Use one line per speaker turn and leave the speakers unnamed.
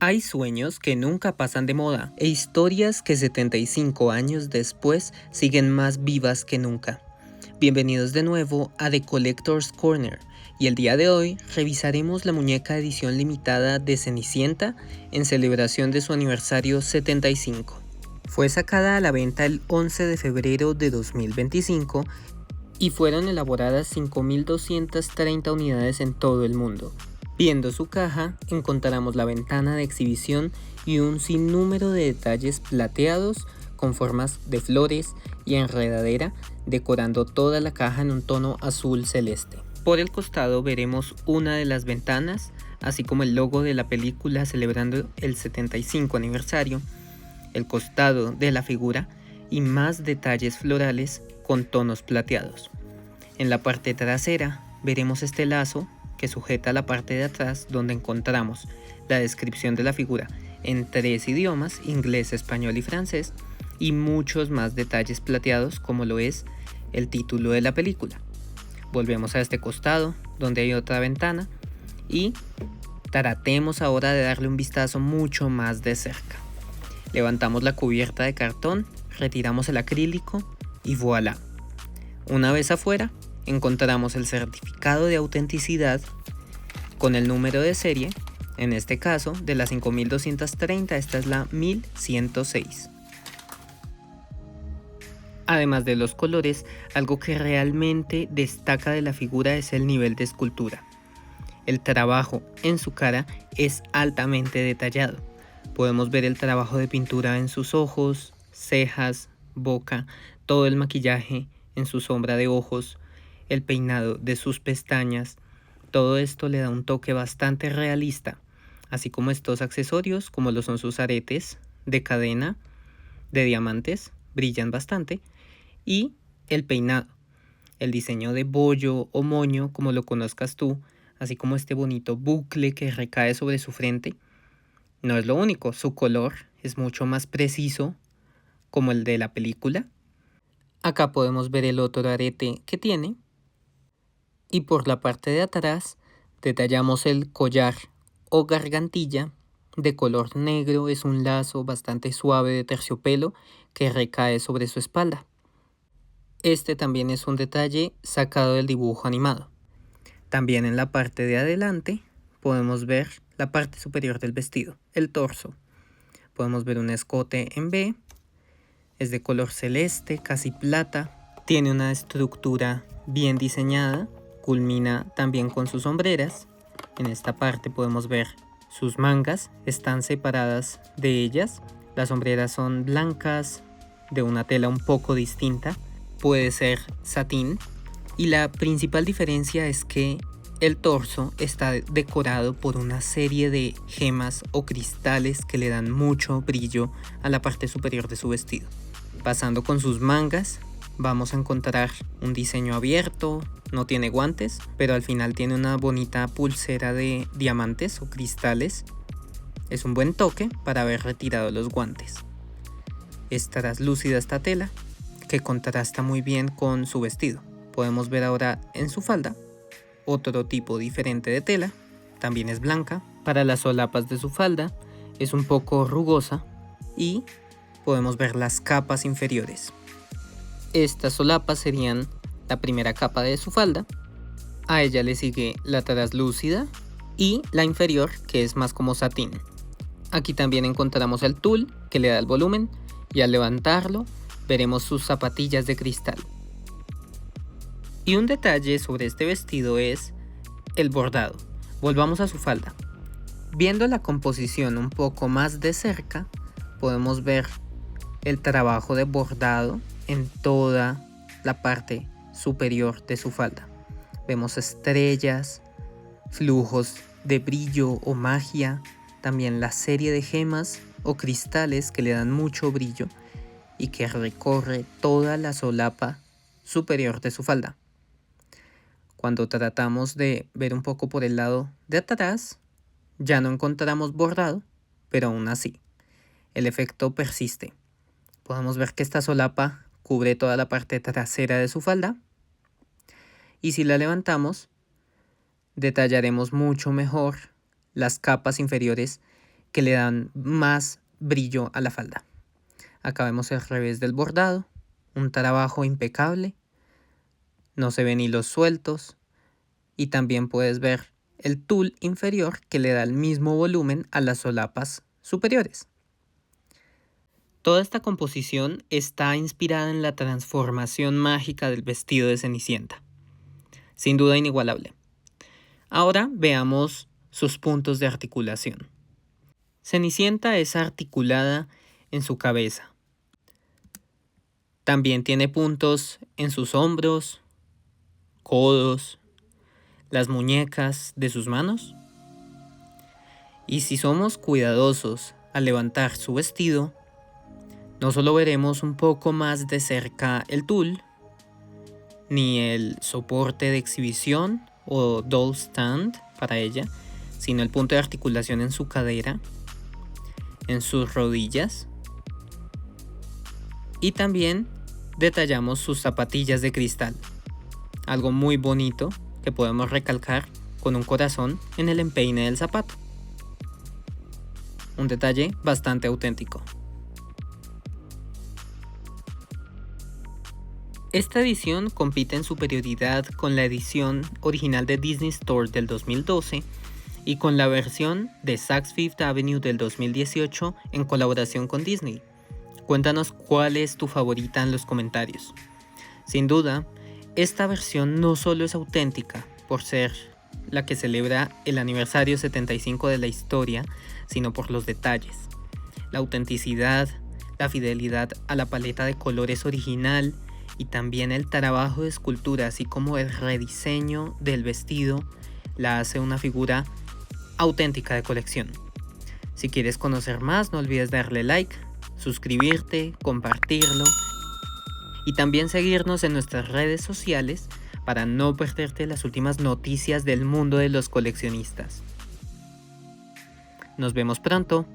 Hay sueños que nunca pasan de moda e historias que 75 años después siguen más vivas que nunca. Bienvenidos de nuevo a The Collector's Corner y el día de hoy revisaremos la muñeca edición limitada de Cenicienta en celebración de su aniversario 75. Fue sacada a la venta el 11 de febrero de 2025 y fueron elaboradas 5.230 unidades en todo el mundo. Viendo su caja, encontramos la ventana de exhibición y un sinnúmero de detalles plateados con formas de flores y enredadera, decorando toda la caja en un tono azul celeste. Por el costado veremos una de las ventanas, así como el logo de la película celebrando el 75 aniversario, el costado de la figura y más detalles florales con tonos plateados. En la parte trasera veremos este lazo que sujeta la parte de atrás, donde encontramos la descripción de la figura en 3 idiomas, inglés, español y francés, y muchos más detalles plateados como lo es el título de la película. Volvemos a este costado donde hay otra ventana y tratemos ahora de darle un vistazo mucho más de cerca. Levantamos la cubierta de cartón, retiramos el acrílico y voilà. Una vez afuera, encontramos el certificado de autenticidad con el número de serie, en este caso de la 5230, esta es la 1106. Además de los colores, algo que realmente destaca de la figura es el nivel de escultura. El trabajo en su cara es altamente detallado. Podemos ver el trabajo de pintura en sus ojos, cejas, boca, todo el maquillaje en su sombra de ojos, el peinado de sus pestañas. Todo esto le da un toque bastante realista, así como estos accesorios como lo son sus aretes de cadena de diamantes, brillan bastante, y el peinado, el diseño de bollo o moño como lo conozcas tú, así como este bonito bucle que recae sobre su frente. No es lo único, su color es mucho más preciso como el de la película. Acá podemos ver el otro arete que tiene. Y por la parte de atrás detallamos el collar o gargantilla de color negro. Es un lazo bastante suave de terciopelo que recae sobre su espalda. Este también es un detalle sacado del dibujo animado. También en la parte de adelante podemos ver la parte superior del vestido, el torso. Podemos ver un escote en V, es de color celeste, casi plata, tiene una estructura bien diseñada, culmina también con sus sombreras. En esta parte podemos ver sus mangas, están separadas de ellas, las sombreras son blancas, de una tela un poco distinta, puede ser satín, y la principal diferencia es que el torso está decorado por una serie de gemas o cristales que le dan mucho brillo a la parte superior de su vestido. Pasando con sus mangas, vamos a encontrar un diseño abierto, no tiene guantes, pero al final tiene una bonita pulsera de diamantes o cristales. Es un buen toque para haber retirado los guantes. Es translúcida esta tela, que contrasta muy bien con su vestido. Podemos ver ahora en su falda otro tipo diferente de tela, también es blanca. Para las solapas de su falda es un poco rugosa y podemos ver las capas inferiores. Estas solapas serían la primera capa de su falda, a ella le sigue la translúcida y la inferior, que es más como satín. Aquí también encontramos el tul que le da el volumen y al levantarlo veremos sus zapatillas de cristal. Y un detalle sobre este vestido es el bordado. Volvamos a su falda. Viendo la composición un poco más de cerca, podemos ver el trabajo de bordado en toda la parte superior de su falda. Vemos estrellas, flujos de brillo o magia, también la serie de gemas o cristales que le dan mucho brillo y que recorre toda la solapa superior de su falda. Cuando tratamos de ver un poco por el lado de atrás, ya no encontramos bordado, pero aún así, el efecto persiste. Podemos ver que esta solapa cubre toda la parte trasera de su falda, y si la levantamos, detallaremos mucho mejor las capas inferiores que le dan más brillo a la falda. Acá vemos el revés del bordado, un trabajo impecable, no se ven hilos sueltos y también puedes ver el tul inferior que le da el mismo volumen a las solapas superiores. Toda esta composición está inspirada en la transformación mágica del vestido de Cenicienta. Sin duda inigualable. Ahora veamos sus puntos de articulación. Cenicienta es articulada en su cabeza. También tiene puntos en sus hombros, codos, las muñecas de sus manos. Y si somos cuidadosos al levantar su vestido, no solo veremos un poco más de cerca el tul, ni el soporte de exhibición o doll stand para ella, sino el punto de articulación en su cadera, en sus rodillas, y también detallamos sus zapatillas de cristal, algo muy bonito que podemos recalcar con un corazón en el empeine del zapato. Un detalle bastante auténtico. Esta edición compite en superioridad con la edición original de Disney Store del 2012 y con la versión de Saks Fifth Avenue del 2018 en colaboración con Disney. Cuéntanos cuál es tu favorita en los comentarios. Sin duda, esta versión no solo es auténtica por ser la que celebra el aniversario 75 de la historia, sino por los detalles, la autenticidad, la fidelidad a la paleta de colores original y también el trabajo de escultura, así como el rediseño del vestido, la hace una figura auténtica de colección. Si quieres conocer más, no olvides darle like, suscribirte, compartirlo y también seguirnos en nuestras redes sociales para no perderte las últimas noticias del mundo de los coleccionistas. Nos vemos pronto.